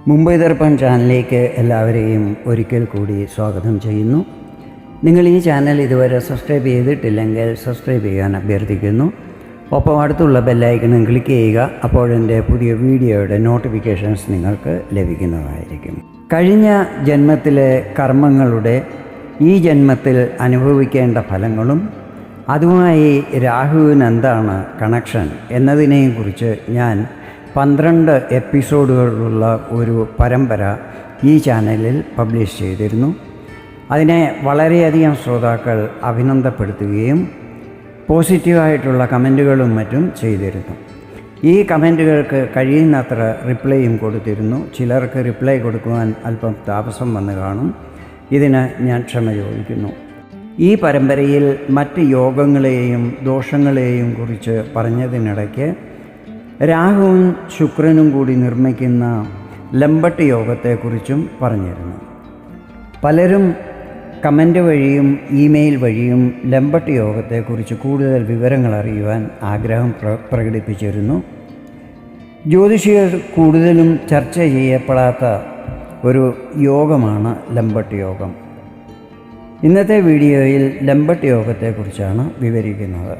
മുംബൈ ദർപ്പൺ ചാനലിലേക്ക് എല്ലാവരെയും ഒരിക്കൽ കൂടി സ്വാഗതം ചെയ്യുന്നു. നിങ്ങൾ ഈ ചാനൽ ഇതുവരെ സബ്സ്ക്രൈബ് ചെയ്തിട്ടില്ലെങ്കിൽ സബ്സ്ക്രൈബ് ചെയ്യാൻ അഭ്യർത്ഥിക്കുന്നു. ഒപ്പം അടുത്തുള്ള ബെല്ലൈക്കണും ക്ലിക്ക് ചെയ്യുക. അപ്പോഴെൻ്റെ പുതിയ വീഡിയോയുടെ നോട്ടിഫിക്കേഷൻസ് നിങ്ങൾക്ക് ലഭിക്കുന്നതായിരിക്കും. കഴിഞ്ഞ ജന്മത്തിലെ കർമ്മങ്ങളുടെ ഈ ജന്മത്തിൽ അനുഭവിക്കേണ്ട ഫലങ്ങളും അതുമായി രാഹുവിന് എന്താണ് കണക്ഷൻ എന്നതിനെയും കുറിച്ച് ഞാൻ 12 എപ്പിസോഡുകളുള്ള ഒരു പരമ്പര ഈ ചാനലിൽ പബ്ലിഷ് ചെയ്തിരുന്നു. അതിനെ വളരെയധികം ശ്രോതാക്കൾ അഭിനന്ദപ്പെടുത്തുകയും പോസിറ്റീവായിട്ടുള്ള കമൻറ്റുകളും മറ്റും ചെയ്തിരുന്നു. ഈ കമൻറ്റുകൾക്ക് കഴിയുന്നത്ര റിപ്ലൈയും കൊടുത്തിരുന്നു. ചിലർക്ക് റിപ്ലൈ കൊടുക്കുവാൻ അല്പം താമസം വന്ന് കാണും. ഇതിന് ഞാൻ ക്ഷമ ചോദിക്കുന്നു. ഈ പരമ്പരയിൽ മറ്റ് യോഗങ്ങളെയും ദോഷങ്ങളെയും കുറിച്ച് പറഞ്ഞതിനിടയ്ക്ക് രാഹുവും ശുക്രനും കൂടി നിർമ്മിക്കുന്ന ലംബട്ട് യോഗത്തെക്കുറിച്ചും പറഞ്ഞിരുന്നു. പലരും കമൻ്റ് വഴിയും ഇമെയിൽ വഴിയും ലംബട്ട് യോഗത്തെക്കുറിച്ച് കൂടുതൽ വിവരങ്ങൾ അറിയുവാൻ ആഗ്രഹം പ്രകടിപ്പിച്ചിരുന്നു. ജ്യോതിഷികൾ കൂടുതലും ചർച്ച ചെയ്യപ്പെടാത്ത ഒരു യോഗമാണ് ലംബട്ട് യോഗം. ഇന്നത്തെ വീഡിയോയിൽ ലംബട്ട് യോഗത്തെക്കുറിച്ചാണ് വിവരിക്കുന്നത്.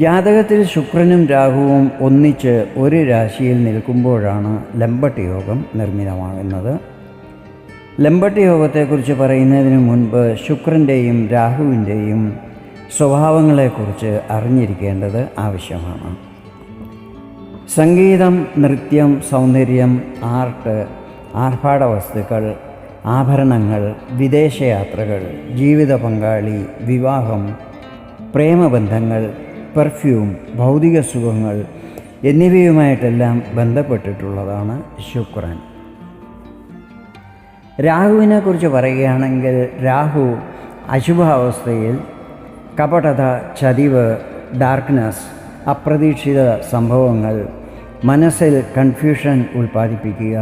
ജാതകത്തിൽ ശുക്രനും രാഹുവും ഒന്നിച്ച് ഒരു രാശിയിൽ നിൽക്കുമ്പോഴാണ് ലംബട്ട് യോഗം നിർമ്മിതമാകുന്നത്. ലംബട്ട് യോഗത്തെക്കുറിച്ച് പറയുന്നതിന് മുൻപ് ശുക്രൻ്റെയും രാഹുവിൻ്റെയും സ്വഭാവങ്ങളെക്കുറിച്ച് അറിഞ്ഞിരിക്കേണ്ടത് ആവശ്യമാണ്. സംഗീതം, നൃത്യം, സൗന്ദര്യം, ആർട്ട്, ആർഭാട വസ്തുക്കൾ, ആഭരണങ്ങൾ, വിദേശയാത്രകൾ, ജീവിത പങ്കാളി, വിവാഹം, പ്രേമബന്ധങ്ങൾ, പെർഫ്യൂം, ഭൗതിക സുഖങ്ങൾ എന്നിവയുമായിട്ടെല്ലാം ബന്ധപ്പെട്ടിട്ടുള്ളതാണ് ശുക്രൻ. രാഹുവിനെക്കുറിച്ച് പറയുകയാണെങ്കിൽ രാഹു അശുഭാവസ്ഥയിൽ കപടത, ചതിവ്, ഡാർക്ക്നെസ്, അപ്രതീക്ഷിത സംഭവങ്ങൾ, മനസ്സിൽ കൺഫ്യൂഷൻ ഉൽപ്പാദിപ്പിക്കുക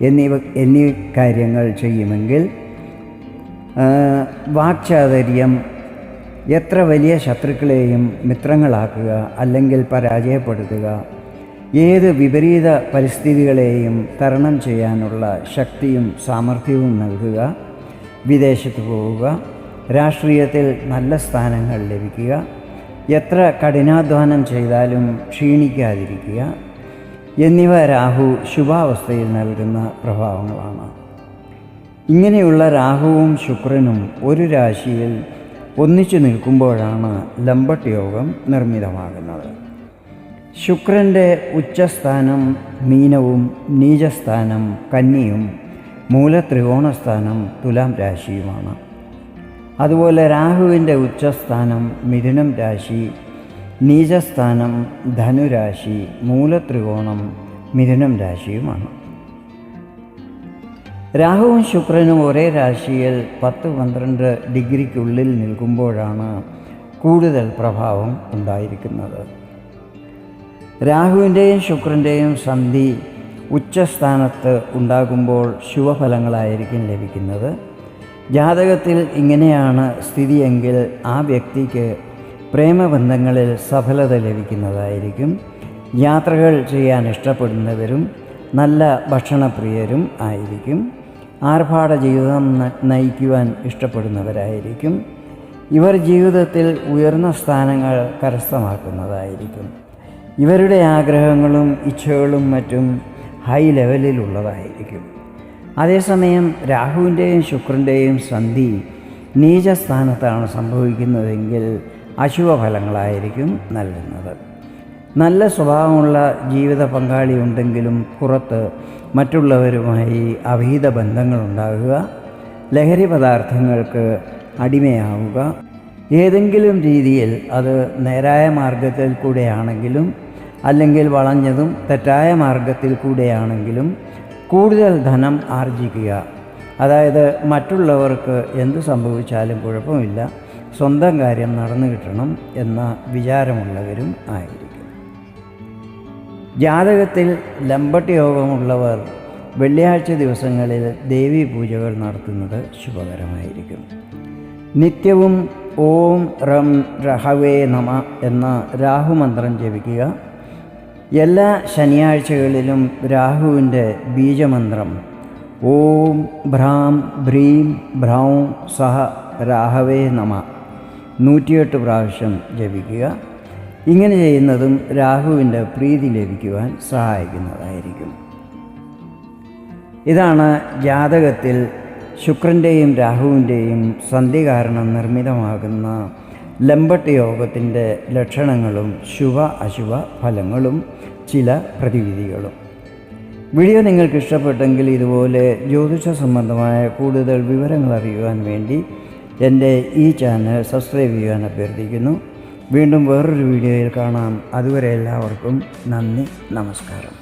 എന്നീ കാര്യങ്ങൾ ചെയ്യുമെങ്കിൽ വാക്ചാതുര്യം, എത്ര വലിയ ശത്രുക്കളെയും മിത്രങ്ങളാക്കുക അല്ലെങ്കിൽ പരാജയപ്പെടുത്തുക, ഏത് വിപരീത പരിസ്ഥിതികളെയും തരണം ചെയ്യാനുള്ള ശക്തിയും സാമർഥ്യവും നൽകുക, വിദേശത്ത് പോവുക, രാഷ്ട്രീയത്തിൽ നല്ല സ്ഥാനങ്ങൾ ലഭിക്കുക, എത്ര കഠിനാധ്വാനം ചെയ്താലും ക്ഷീണിക്കാതിരിക്കുക എന്നിവ രാഹു ശുഭാവസ്ഥയിൽ നൽകുന്ന പ്രഭാവങ്ങളാണ്. ഇങ്ങനെയുള്ള രാഹുവും ശുക്രനും ഒരു രാശിയിൽ ഒന്നിച്ചു നിൽക്കുമ്പോഴാണ് ലംബട്ട് യോഗം നിർമ്മിതമാകുന്നത്. ശുക്രൻ്റെ ഉച്ചസ്ഥാനം മീനവും നീചസ്ഥാനം കന്നിയും മൂലത്രികോണസ്ഥാനം തുലാം രാശിയുമാണ്. അതുപോലെ രാഹുവിൻ്റെ ഉച്ചസ്ഥാനം മിഥുനം രാശി, നീചസ്ഥാനം ധനുരാശി, മൂലത്രികോണം മിഥുനം രാശിയുമാണ്. രാഹുവും ശുക്രനും ഒരേ രാശിയിൽ 10-12 ഡിഗ്രിക്കുള്ളിൽ നിൽക്കുമ്പോഴാണ് കൂടുതൽ പ്രഭാവം ഉണ്ടായിരിക്കുന്നത്. രാഹുവിൻ്റെയും ശുക്രൻ്റെയും സന്ധി ഉച്ചസ്ഥാനത്ത് ഉണ്ടാകുമ്പോൾ ശുഭഫലങ്ങളായിരിക്കും ലഭിക്കുന്നത്. ജാതകത്തിൽ ഇങ്ങനെയാണ് സ്ഥിതിയെങ്കിൽ ആ വ്യക്തിക്ക് പ്രേമബന്ധങ്ങളിൽ സഫലത ലഭിക്കുന്നതായിരിക്കും. യാത്രകൾ ചെയ്യാൻ ഇഷ്ടപ്പെടുന്നവരും നല്ല ഭക്ഷണപ്രിയരും ആയിരിക്കും. ആർഭാട ജീവിതം നയിക്കുവാൻ ഇഷ്ടപ്പെടുന്നവരായിരിക്കും. ഇവർ ജീവിതത്തിൽ ഉയർന്ന സ്ഥാനങ്ങൾ കരസ്ഥമാക്കുന്നതായിരിക്കും. ഇവരുടെ ആഗ്രഹങ്ങളും ഇച്ഛകളും മറ്റും ഹൈ ലെവലിലുള്ളതായിരിക്കും. അതേസമയം രാഹുവിൻ്റെയും ശുക്രൻ്റെയും സന്ധി നീചസ്ഥാനത്താണ് സംഭവിക്കുന്നതെങ്കിൽ അശുഭഫലങ്ങളായിരിക്കും നൽകുന്നത്. നല്ല സ്വഭാവമുള്ള ജീവിത പങ്കാളി ഉണ്ടെങ്കിലും പുറത്ത് മറ്റുള്ളവരുമായി അവിഹിത ബന്ധങ്ങളുണ്ടാകുക, ലഹരി പദാർത്ഥങ്ങൾക്ക് അടിമയാവുക, ഏതെങ്കിലും രീതിയിൽ അത് നേരായ മാർഗത്തിൽ കൂടെയാണെങ്കിലും അല്ലെങ്കിൽ വളഞ്ഞതും തെറ്റായ മാർഗത്തിൽ കൂടെയാണെങ്കിലും കൂടുതൽ ധനം ആർജിക്കുക. അതായത് മറ്റുള്ളവർക്ക് എന്തു സംഭവിച്ചാലും കുഴപ്പമില്ല, സ്വന്തം കാര്യം നടന്നു കിട്ടണം എന്ന വിചാരമുള്ളവരും ആയിരിക്കും. ജാതകത്തിൽ ലംബട്ട് യോഗമുള്ളവർ വെള്ളിയാഴ്ച ദിവസങ്ങളിൽ ദേവീ പൂജകൾ നടത്തുന്നത് ശുഭകരമായിരിക്കും. നിത്യവും ഓം റം രഹവേ നമ എന്ന രാഹുമന്ത്രം ജപിക്കുക. എല്ലാ ശനിയാഴ്ചകളിലും രാഹുവിൻ്റെ ബീജമന്ത്രം ഓം ഭ്രാം ഭ്രീം ഭ്രൗം സഹ രാഹവേ നമ 108 പ്രാവശ്യം ജപിക്കുക. ഇങ്ങനെ ചെയ്യുന്നതും രാഹുവിൻ്റെ പ്രീതി ലഭിക്കുവാൻ സഹായിക്കുന്നതായിരിക്കും. ഇതാണ് ജാതകത്തിൽ ശുക്രൻ്റെയും രാഹുവിൻ്റെയും സന്ധി കാരണം നിർമ്മിതമാകുന്ന ലംബട്ട് യോഗത്തിൻ്റെ ലക്ഷണങ്ങളും ശുഭ അശുഭ ഫലങ്ങളും ചില പ്രതിവിധികളും. വീഡിയോ നിങ്ങൾക്ക് ഇഷ്ടപ്പെട്ടെങ്കിൽ ഇതുപോലെ ജ്യോതിഷ സംബന്ധമായ കൂടുതൽ വിവരങ്ങൾ അറിയുവാൻ വേണ്ടി എൻ്റെ ഈ ചാനൽ സബ്സ്ക്രൈബ് ചെയ്യാൻ അഭ്യർത്ഥിക്കുന്നു. വീണ്ടും വേറൊരു വീഡിയോയിൽ കാണാം. അതുവരെ എല്ലാവർക്കും നന്ദി, നമസ്കാരം.